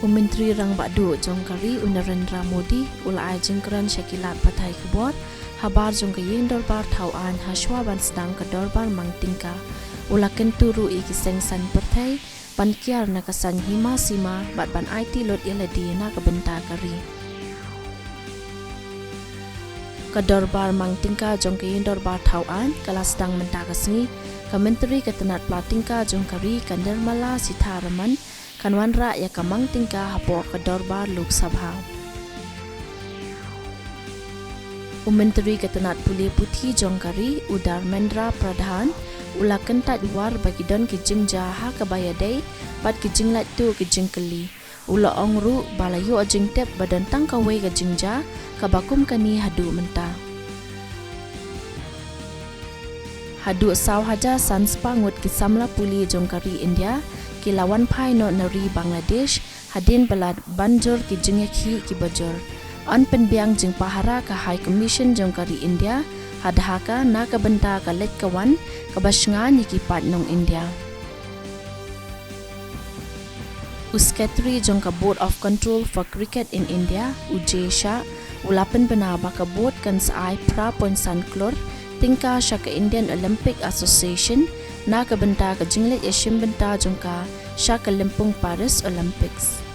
Menteri Rang Badu Jongkari Narendra Modi ulai jengkeran syakilat Partai KHUBOR habar jongkayin dorbar tauan haswa ban sedang ke dorbar mangtingka ulaken turu ikisengsan partai pankiar nakasan hima sima bat ban IT lot iladi na kebenta kari ke dorbar mangtingka jongkayin dorbar tauan kala sedang mentakasngi ke menteri ketenat platingka jongkari kandermala sitaraman kanwanra ya kamang tingkah hapor ke dorbar Lok Sabha. Menteri ketenat puli putih jongkari udar Mendra Pradhan ulakan tak war bagi don kijing jaha kebayadai bat kijing lat tu kijing keli ula ongru balayu ajing tep badan tangkawai kijing jah kabakum kani hadu menta. Hadu saw haja sanspangut kisamla puli jongkari India kilawan pai no nari Bangladesh hadin balad banjur ki jengeki ki bajor an penbiang jeng pahara ka High Commission jongkari India hadhaka na ka benta ka let kawan ka basnga ni ki patnong India Usketri jongka Board of Control for Cricket in India UJSA ulapan benaba ka board kan saai pra point san klor tingka sya ka Indian Olympic Association na kabenta ka jinglet Asian benta jongka sya ka Limpung Paris Olympics.